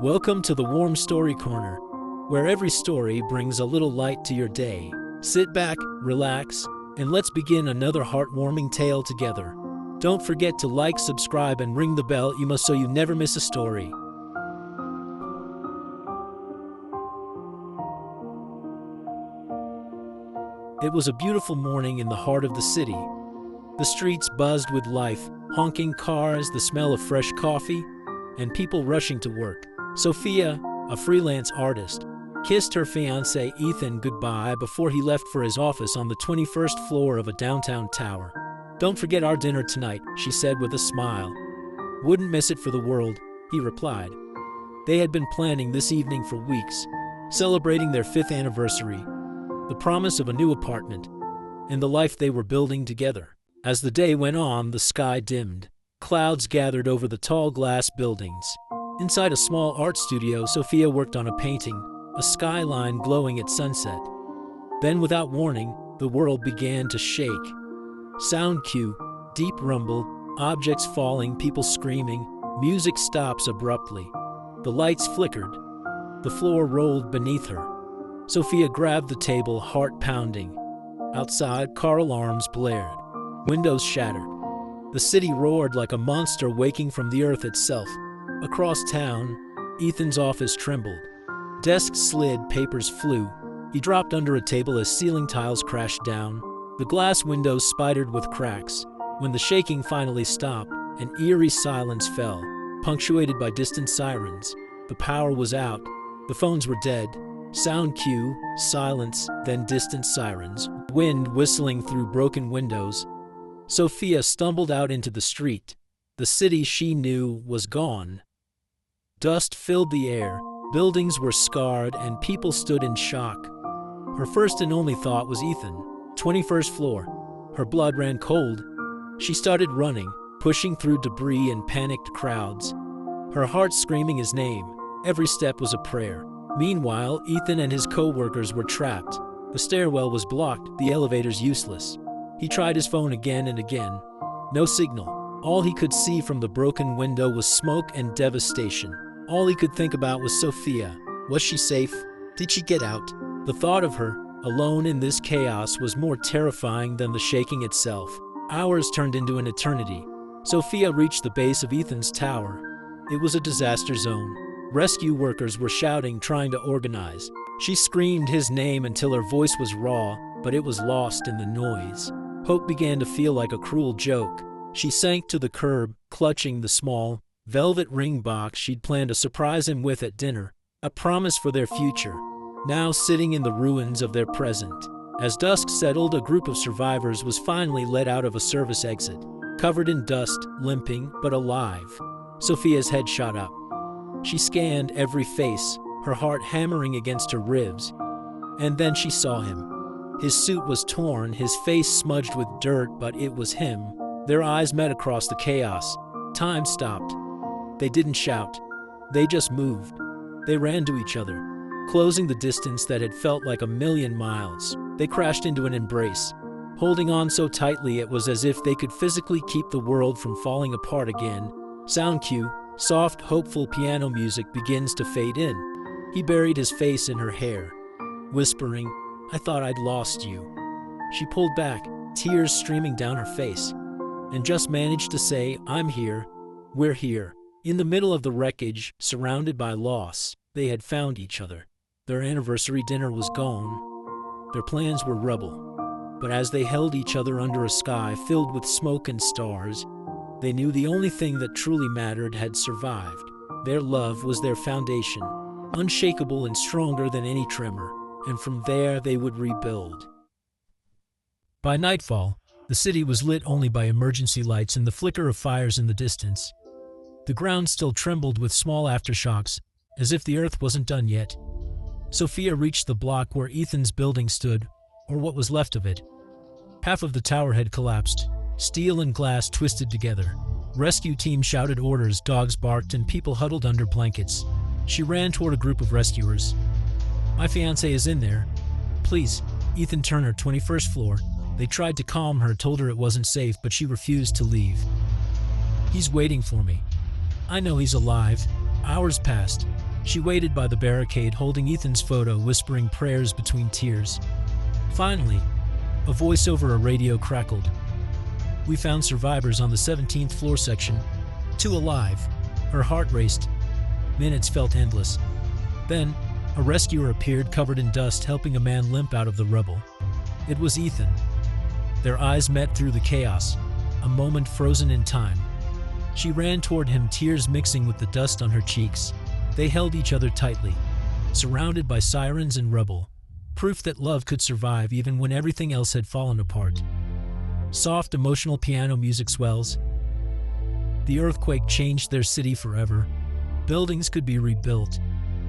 Welcome to the Warm Story Corner, where every story brings a little light to your day. Sit back, relax, and let's begin another heartwarming tale together. Don't forget to like, subscribe, and ring the bell so you never miss a story. It was a beautiful morning in the heart of the city. The streets buzzed with life, honking cars, the smell of fresh coffee, and people rushing to work. Sofia, a freelance artist, kissed her fiancé Ethan goodbye before he left for his office on the 21st floor of a downtown tower. "Don't forget our dinner tonight," she said with a smile. "Wouldn't miss it for the world," he replied. They had been planning this evening for weeks, celebrating their 5th anniversary, the promise of a new apartment, and the life they were building together. As the day went on, the sky dimmed. Clouds gathered over the tall glass buildings. Inside a small art studio, Sofia worked on a painting, a skyline glowing at sunset. Then, without warning, the world began to shake. Sound cue, deep rumble, objects falling, people screaming, music stops abruptly. The lights flickered. The floor rolled beneath her. Sofia grabbed the table, heart pounding. Outside, car alarms blared. Windows shattered. The city roared like a monster waking from the earth itself. Across town, Ethan's office trembled. Desks slid, papers flew. He dropped under a table as ceiling tiles crashed down. The glass windows spidered with cracks. When the shaking finally stopped, an eerie silence fell, punctuated by distant sirens. The power was out. The phones were dead. Sound cue, silence, then distant sirens. Wind whistling through broken windows. Sofia stumbled out into the street. The city she knew was gone. Dust filled the air, buildings were scarred, and people stood in shock. Her first and only thought was Ethan, 21st floor. Her blood ran cold. She started running, pushing through debris and panicked crowds. Her heart screaming his name. Every step was a prayer. Meanwhile, Ethan and his co-workers were trapped. The stairwell was blocked, the elevators useless. He tried his phone again and again. No signal. All he could see from the broken window was smoke and devastation. All he could think about was Sofia. Was she safe? Did she get out? The thought of her, alone in this chaos, was more terrifying than the shaking itself. Hours turned into an eternity. Sofia reached the base of Ethan's tower. It was a disaster zone. Rescue workers were shouting, trying to organize. She screamed his name until her voice was raw, but it was lost in the noise. Hope began to feel like a cruel joke. She sank to the curb, clutching the small, velvet ring box she'd planned to surprise him with at dinner, a promise for their future, now sitting in the ruins of their present. As dusk settled, a group of survivors was finally led out of a service exit, covered in dust, limping, but alive. Sofia's head shot up. She scanned every face, her heart hammering against her ribs. And then she saw him. His suit was torn, his face smudged with dirt, but it was him. Their eyes met across the chaos. Time stopped. They didn't shout. They just moved. They ran to each other, closing the distance that had felt like a million miles. They crashed into an embrace, holding on so tightly it was as if they could physically keep the world from falling apart again. Sound cue, soft, hopeful piano music begins to fade in. He buried his face in her hair, whispering, "I thought I'd lost you." She pulled back, tears streaming down her face, and just managed to say, "I'm here. We're here." In the middle of the wreckage, surrounded by loss, they had found each other. Their anniversary dinner was gone. Their plans were rubble. But as they held each other under a sky filled with smoke and stars, they knew the only thing that truly mattered had survived. Their love was their foundation, unshakable and stronger than any tremor, and from there they would rebuild. By nightfall, the city was lit only by emergency lights and the flicker of fires in the distance. The ground still trembled with small aftershocks, as if the earth wasn't done yet. Sofia reached the block where Ethan's building stood, or what was left of it. Half of the tower had collapsed. Steel and glass twisted together. Rescue teams shouted orders, dogs barked, and people huddled under blankets. She ran toward a group of rescuers. "My fiancé is in there. Please." Ethan Turner, 21st floor. They tried to calm her, told her it wasn't safe, but she refused to leave. "He's waiting for me. I know he's alive. Hours passed. She waited by the barricade holding Ethan's photo, whispering prayers between tears. Finally, a voice over a radio crackled. "We found survivors on the 17th floor section. 2 alive." Her heart raced. Minutes felt endless. Then, a rescuer appeared covered in dust, helping a man limp out of the rubble. It was Ethan. Their eyes met through the chaos, a moment frozen in time. She ran toward him, tears mixing with the dust on her cheeks. They held each other tightly, surrounded by sirens and rubble, proof that love could survive even when everything else had fallen apart. Soft, emotional piano music swells. The earthquake changed their city forever. Buildings could be rebuilt,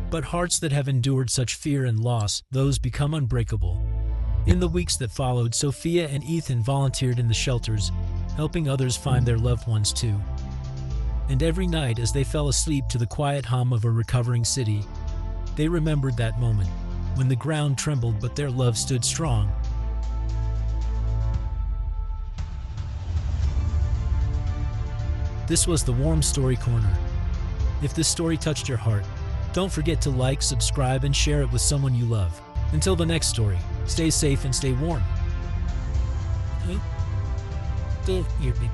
but hearts that have endured such fear and loss, those become unbreakable. In the weeks that followed, Sofia and Ethan volunteered in the shelters, helping others find their loved ones too. And every night as they fell asleep to the quiet hum of a recovering city, they remembered that moment, when the ground trembled but their love stood strong. This was the Warm Story Corner. If this story touched your heart, don't forget to like, subscribe, and share it with someone you love. Until the next story, stay safe and stay warm. Don't hear me.